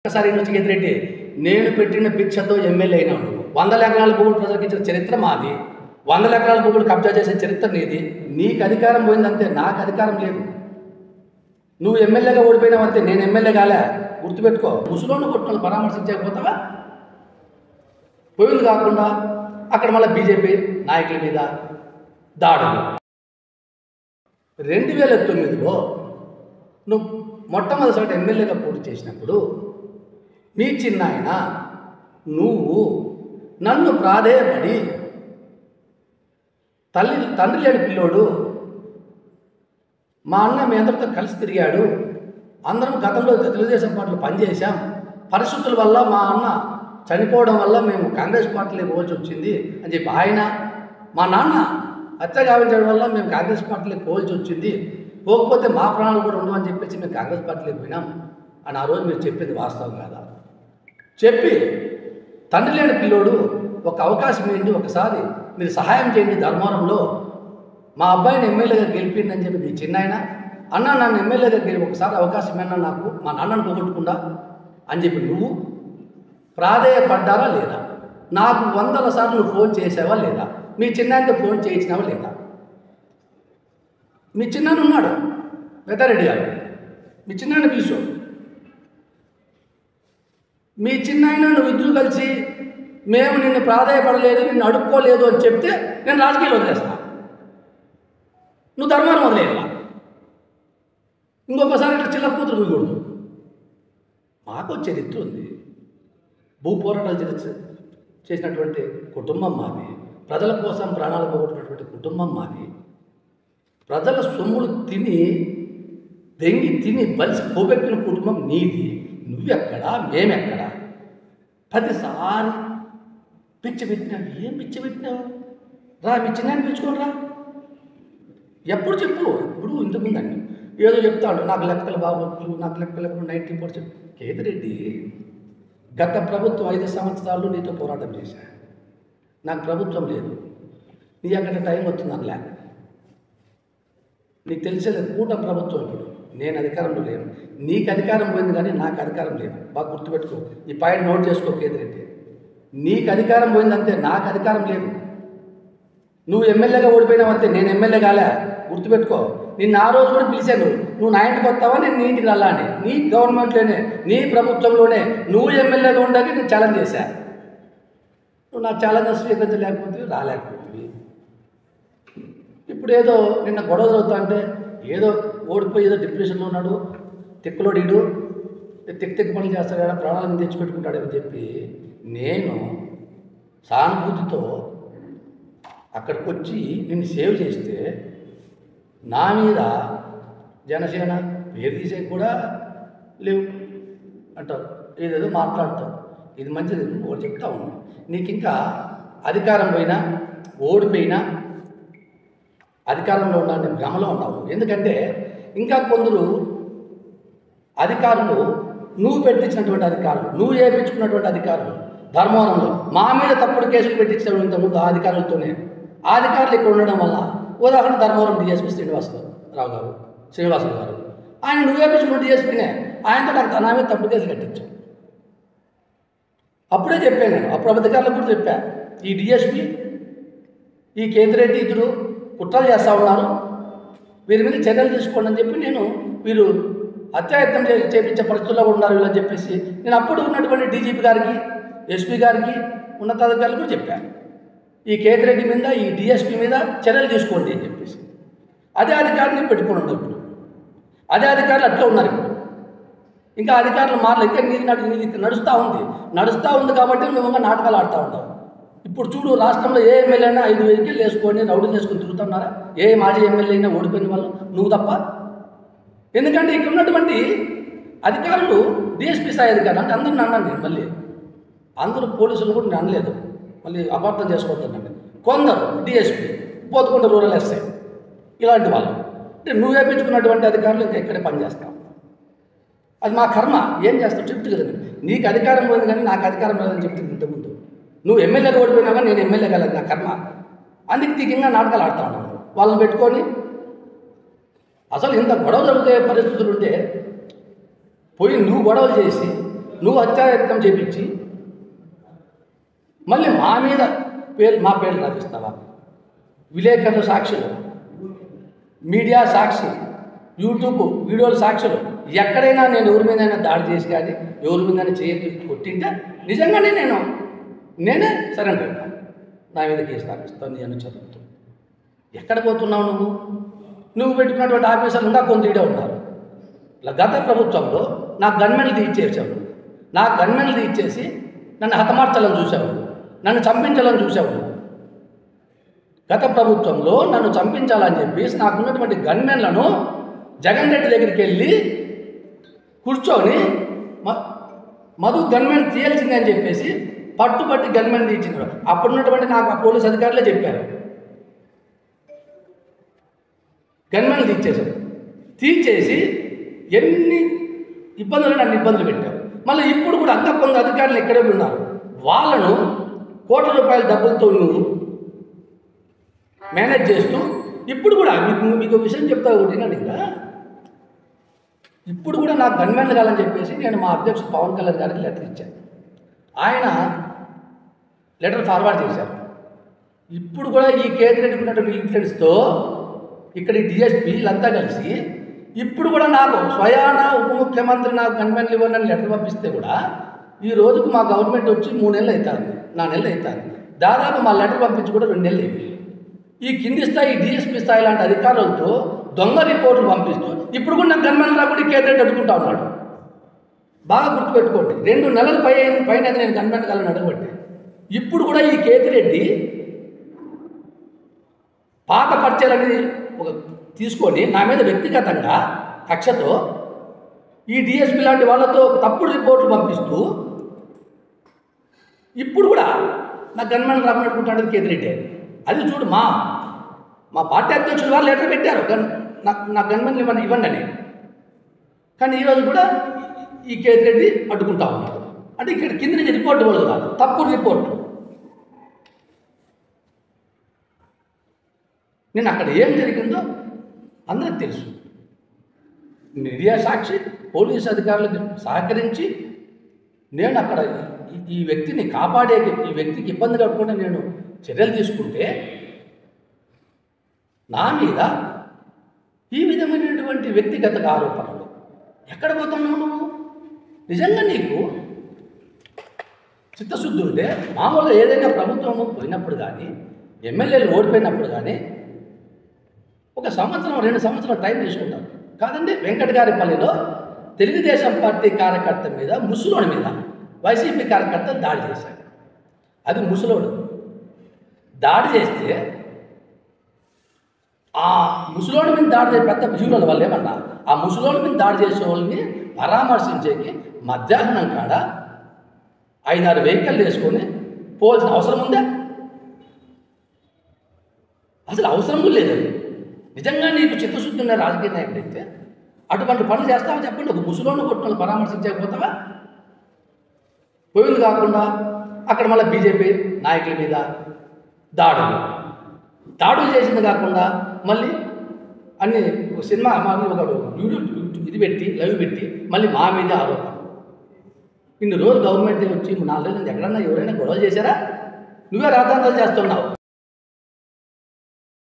ఒకసారి వచ్చి ఎదురెడ్డి నేను పెట్టిన భిక్షతో ఎమ్మెల్యే అయినాడు. 100 ఎకరాల భూములు ప్రజలకు ఇచ్చిన చరిత్ర మాది. 100 ఎకరాల భూములు కబ్జా చేసే చరిత్ర నీది. నీకు అధికారం పోయిందంతే, నాకు అధికారం లేదు. నువ్వు ఎమ్మెల్యేగా ఓడిపోయినావంతే, నేను ఎమ్మెల్యే కాలే. గుర్తుపెట్టుకో. ముసలోని కొట్టుకుని పరామర్శించకపోతావా? పోయింది కాకుండా అక్కడ మళ్ళీ బీజేపీ నాయకుల మీద దాడులు. 2009లో నువ్వు మొట్టమొదటిసారి ఎమ్మెల్యేగా పోటీ చేసినప్పుడు మీ చిన్నాయన నువ్వు నన్ను ప్రాధేయపడి తండ్రి లేని పిల్లోడు, మా అన్న మీ అందరితో కలిసి తిరిగాడు, అందరం గతంలో తెలుగుదేశం పార్టీలో పనిచేశాం, పరిస్థితుల వల్ల మా అన్న చనిపోవడం వల్ల మేము కాంగ్రెస్ పార్టీలో పోవాల్సి వచ్చింది అని చెప్పి ఆయన, మా నాన్న హత్య గావించడం వల్ల మేము కాంగ్రెస్ పార్టీలో పోవాల్సి వచ్చింది, పోకపోతే మా ప్రాణాలు కూడా ఉండవని చెప్పేసి మేము కాంగ్రెస్ పార్టీలో పోయినాం అని ఆ రోజు మీరు చెప్పింది వాస్తవం కాదా? చెప్పి తండ్రి లేని పిల్లోడు ఒక అవకాశం ఏంటి, ఒకసారి మీరు సహాయం చేయండి, ధర్మవరంలో మా అబ్బాయిని ఎమ్మెల్యేగా గెలిపిందని చెప్పి మీ చిన్నాయన అన్న నన్ను ఎమ్మెల్యేగా గెలిపి ఒకసారి అవకాశం ఏమన్నా నాకు, మా నాన్నను పోగొట్టుకుండా అని చెప్పి నువ్వు ప్రాధేయపడ్డారా లేదా? నాకు 100 సార్లు నువ్వు ఫోన్ చేసావా లేదా? మీ చిన్నాయనతో ఫోన్ చేయించినావా లేదా? మీ చిన్నాయన ఉన్నాడు పెద్దారెడ్డి గారు, మీ చిన్నాయన పిలుచు. మీ చిన్నాయన నువ్వు ఇద్దరు కలిసి మేము నిన్ను ప్రాధాయపడలేదు, నిన్ను అడుక్కోలేదు అని చెప్తే నేను రాజకీయాలు వదిలేస్తాను, నువ్వు ధర్మాన్ని వదిలేయాల. ఇంకొకసారి ఇట్లా చిల్లర కూతురు పోయకూడదు. మాకు చరిత్ర ఉంది, భూ పోరాటాలు చేసినటువంటి కుటుంబం మాది, ప్రజల కోసం ప్రాణాలు పోగొట్టినటువంటి కుటుంబం మాది, ప్రజల సొమ్ములు తిని దెంగి తిని బలిసి పోగొట్టిన కుటుంబం నీది. నువ్వెక్కడా మేమెక్కడా? 10 సార్లు పిచ్చి పెట్టినావు. ఏం పిచ్చి పెట్టినావు? రా మీ చిన్నాన్ని పిలుచుకోని రా. ఎప్పుడు చెప్పు. ఇప్పుడు ఇంతకుముందండి ఏదో చెప్తాడు, నాకు లెక్కలు బాగొచ్చు, నాకు లెక్కలు 90%. కేతిరెడ్డి, గత ప్రభుత్వం 5 సంవత్సరాలు నీతో పోరాటం చేశా. నాకు ప్రభుత్వం లేదు, నీ అక్కడ టైం వస్తుంది అనలే. నీకు తెలిసేది కూటమి ప్రభుత్వం. ఇప్పుడు నేను అధికారంలో లేను, నీకు అధికారం పోయింది కానీ నాకు అధికారం లేదు. బాగా గుర్తుపెట్టుకో, ఈ పాయింట్ నోట్ చేసుకో కేతిరెడ్డి. నీకు అధికారం పోయిందంతే, నాకు అధికారం లేదు. నువ్వు ఎమ్మెల్యేగా ఓడిపోయినావంతే, నేను ఎమ్మెల్యే కాలే. గుర్తుపెట్టుకో. నిన్ను ఆ రోజు కూడా పిలిచాను, నువ్వు నా ఇంటికి వస్తావా, నేను నీ ఇంటికి రాలా అని. నీ గవర్నమెంట్లోనే, నీ ప్రభుత్వంలోనే నువ్వు ఎమ్మెల్యేగా ఉండగా నేను ఛాలెంజ్ చేశా. నువ్వు నా ఛాలెంజ్ స్వీకరించలేకపోతే రాలేకపోతుంది. ఇప్పుడు ఏదో నిన్న గొడవ జరుగుతా అంటే ఏదో ఓడిపోయి ఏదో డిప్రెషన్లో ఉన్నాడు, తిక్కలోడీడు, తిక్క పనులు చేస్తాడు కదా, ప్రాణాలను తెచ్చిపెట్టుకుంటాడని చెప్పి నేను సానుభూతితో అక్కడికి వచ్చి నిన్ను సేవ్ చేస్తే నా మీద జనసేన పేరు తీసే కూడా లేవు అంటావు, ఏదేదో మాట్లాడతావు. ఇది మంచిది. ఒకటి చెప్తా ఉన్నాను, నీకు ఇంకా అధికారం పోయినా ఓడిపోయినా అధికారంలో ఉండాలని భ్రమలో ఉన్నావు. ఎందుకంటే ఇంకా కొందరు అధికారులు, నువ్వు పెట్టించినటువంటి అధికారులు, నువ్వు చేయించుకున్నటువంటి అధికారులు ధర్మవరంలో మా మీద తప్పుడు కేసులు పెట్టించడం ఇంతకుముందు ఆ అధికారులతోనే. ఆ అధికారులు ఇక్కడ ఉండడం వల్ల, ఉదాహరణ ధర్మవరం డిఎస్పీ శ్రీనివాసరావు గారు, ఆయన నువ్వు వేయించుకున్న డిఎస్పీనే, ఆయనతో నాకు నా మీద తప్పుడు కేసులు కట్టించావు. అప్పుడే చెప్పాను నేను, అప్పుడు అధికారులకు కూడా చెప్పా, ఈ డిఎస్పీ ఈ కేతిరెడ్డి ఇద్దరు కుట్రలు చేస్తూ ఉన్నారు, వీరి మీద చర్యలు తీసుకోండి అని చెప్పి నేను, వీరు హత్యాయత్నం చేపించే పరిస్థితుల్లో ఉన్నారు వీళ్ళని చెప్పేసి నేను అప్పుడు ఉన్నటువంటి డీజీపీ గారికి, ఎస్పీ గారికి, ఉన్నతాధికారులకు కూడా చెప్పాను, ఈ కేతిరెడ్డి మీద ఈ డిఎస్పీ మీద చర్యలు తీసుకోండి అని చెప్పేసి. అదే అధికారిని పెట్టుకుని ఉండవు ఇప్పుడు, అదే అధికారులు అట్లా ఉన్నారు ఇప్పుడు. ఇంకా అధికారులు మారలు, ఇంకా నీది నడుస్తూ ఉంది కాబట్టి మేము నాటకాలు ఆడుతూ ఉంటాం. ఇప్పుడు చూడు, రాష్ట్రంలో ఏ ఎమ్మెల్యే అయినా 5 వెహికల్ వేసుకొని రౌడీలు వేసుకొని తిరుగుతున్నారా? ఏ మాజీ ఎమ్మెల్యే అయినా ఓడిపోయిన వాళ్ళు నువ్వు తప్ప. ఎందుకంటే ఇక్కడ ఉన్నటువంటి అధికారులు డిఎస్పీ స్థాయి అధికారులు అంటే అందరిని అన్నాను నేను. మళ్ళీ అందరూ పోలీసులు కూడా నేను అనలేదు, మళ్ళీ అపార్థం చేసుకోవద్దండి. కొందరు డిఎస్పీ, పోతుకుంట రూరల్ ఎస్ఐ, ఇలాంటి వాళ్ళు అంటే నువ్వు వేయించుకున్నటువంటి అధికారులు ఇంకా ఇక్కడే పనిచేస్తావు. అది మా కర్మ. ఏం చేస్తావు చెప్తుంది కదా, నీకు అధికారం పోయింది కానీ నాకు అధికారం లేదని చెప్తుంది ఇంతకుముందు. నువ్వు ఎమ్మెల్యేగా ఓడిపోయినా కానీ నేను ఎమ్మెల్యే కాలేదు, నా కర్మ. అందుకే తీకంగా నాటకాలు ఆడుతూ ఉంటాను వాళ్ళని పెట్టుకొని. అసలు ఇంత గొడవ జరిగే పరిస్థితులు ఉంటే పోయి నువ్వు గొడవలు చేసి నువ్వు హత్యాయత్నం చేపించి మళ్ళీ మా మీద మా పేర్లు రాపిస్తావా? విలేకరుల సాక్షులు, మీడియా సాక్షి, యూట్యూబ్ వీడియోల సాక్షులు, ఎక్కడైనా నేను ఎవరి మీదైనా దాడి చేసి కానీ ఎవరి మీదైనా చేతి కొట్టింటే నిజంగానే నేనే సరెండర్ అవుతాను. నా మీద కేసు రాపిస్తాను. నేను చదువుతూ ఎక్కడ పోతున్నావు? నువ్వు పెట్టుకున్నటువంటి ఆఫీసర్లు ఇంకా కొంత ఈడే ఉన్నారు. గత ప్రభుత్వంలో నా గన్మెన్లు తీర్చేసావు. నా గన్మెన్లు తీర్చేసి నన్ను హతమార్చాలని చూసావు, నన్ను చంపించాలని చూసావు. గత ప్రభుత్వంలో నన్ను చంపించాలని చెప్పేసి నాకున్నటువంటి గన్మెన్లను జగన్ రెడ్డి దగ్గరికి వెళ్ళి కూర్చొని మధు గన్మెన్ తీయాల్సిందే అని చెప్పేసి పట్టుబట్టి గన్మెన్ తీర్చినారు. అప్పుడున్నటువంటి నాకు పోలీస్ అధికారులే చెప్పారు, గన్మెన్ తీర్చేశారు. తీర్చేసి ఎన్ని ఇబ్బందులు నన్ను ఇబ్బందులు పెట్టారు. మళ్ళీ ఇప్పుడు కూడా అంత కొంత అధికారులు ఎక్కడే ఉన్నారు. వాళ్ళను కోట్ల రూపాయల డబ్బులతో నువ్వు మేనేజ్ చేస్తూ ఇప్పుడు కూడా మీకు విషయం చెప్తా ఒకటినండి. ఇంకా ఇప్పుడు కూడా నాకు గన్మెన్లు కావాలని చెప్పేసి నేను మా అధ్యక్షుడు పవన్ కళ్యాణ్ గారికి లెటర్ ఇచ్చాను. ఆయన లెటర్ ఫార్వర్డ్ చేశారు. ఇప్పుడు కూడా ఈ కేంద్రెడ్డికి ఉన్నటువంటి ఇన్ఫ్లుయెన్స్తో ఇక్కడ ఈ డిఎస్పీ వీళ్ళంతా కలిసి ఇప్పుడు కూడా నాకు స్వయాన ఉప ముఖ్యమంత్రి నాకు గన్మెన్లు ఇవ్వాలని లెటర్ పంపిస్తే కూడా ఈ రోజుకు మా గవర్నమెంట్ వచ్చి 3 నెలలు అవుతుంది, 4 నెలలు అవుతుంది. దాదాపు మా లెటర్ పంపించి కూడా 2 నెలలు అయింది. ఈ కింది స్థాయి డిఎస్పీ స్థాయి లాంటి అధికారులతో దొంగ రిపోర్టులు పంపిస్తూ ఇప్పుడు కూడా నాకు గన్మెన్లు రాకుండా కేంద్రెడ్డి అడుగుకుంటా ఉన్నాడు. బాగా గుర్తుపెట్టుకోండి, 2 నెలల పైన నేను గన్మెన్ కాలని అడగబట్టి ఇప్పుడు కూడా ఈ కేతిరెడ్డి పాత పరిచయాలని తీసుకొని నా మీద వ్యక్తిగతంగా కక్షతో ఈ డిఎస్పీ లాంటి వాళ్ళతో తప్పుడు రిపోర్ట్లు పంపిస్తూ ఇప్పుడు కూడా నా గన్మెన్ రాకున్నట్టుకుంటాడు కేతిరెడ్డి. అది చూడు, మా పార్టీ అధ్యక్షులు వాళ్ళు లెటర్ పెట్టారు నా గన్మెన్లు ఇవ్వండి అని. కానీ ఈరోజు కూడా ఈ కేతిరెడ్డి అడ్డుకుంటా ఉన్నాడు. అంటే ఇక్కడ కింద నుంచి రిపోర్ట్ ఇవ్వదు కాదు, తప్పుడు రిపోర్టు. నేను అక్కడ ఏం జరిగిందో అందరికి తెలుసు. మీడియా సాక్షి, పోలీసు అధికారులకు సహకరించి నేను అక్కడ ఈ వ్యక్తిని కాపాడే, ఈ వ్యక్తికి ఇబ్బంది కలగకుండా నేను చర్యలు తీసుకుంటే నా మీద ఈ విధమైనటువంటి వ్యక్తిగత ఆరోపణలు ఎక్కడ పోతున్నావు నువ్వు? నిజంగా నీకు చిత్తశుద్ధి ఉంటే మామూలుగా ఏదైనా ప్రభుత్వము పోయినప్పుడు కానీ ఎమ్మెల్యేలు ఓడిపోయినప్పుడు కానీ 1 సంవత్సరం 2 సంవత్సరాలు టైం తీసుకుంటారు కాదండి. వెంకటగారిపల్లిలో తెలుగుదేశం పార్టీ కార్యకర్త మీద, ముసలోడి మీద వైసీపీ కార్యకర్తలు దాడి చేశారు. అది ముసలోడు దాడి చేస్తే ఆ ముసలోడి మీద దాడి చేసే పెద్ద హీరోల వల్ల ఏమన్నా ఆ ముసలోడి మీద దాడి చేసే వాళ్ళని పరామర్శించేకి మధ్యాహ్నం కాడ 5-6 వెహికల్ వేసుకొని పోవాల్సిన అవసరం ఉందా? అసలు అవసరం లేదు. అది నిజంగా నీకు చిత్తశుద్ధి ఉన్న రాజకీయ నాయకుడు అయితే అటువంటి పనులు చేస్తావా చెప్పండి. ఒక ముసలోని కొట్టుకొని పరామర్శించకపోతావా? పోయింది కాకుండా అక్కడ మళ్ళీ బీజేపీ నాయకుల మీద దాడులు చేసింది కాకుండా మళ్ళీ అన్ని సినిమా ఒక యూట్యూబ్ పెట్టి లైవ్ పెట్టి మళ్ళీ మా మీద ఆరోపణ. ఇన్ని రోజులు గవర్నమెంట్ వచ్చి 4 నెలల నుంచి ఎక్కడన్నా ఎవరైనా గొడవలు చేశారా? నువ్వే రాద్ధాంతాలు చేస్తున్నావు.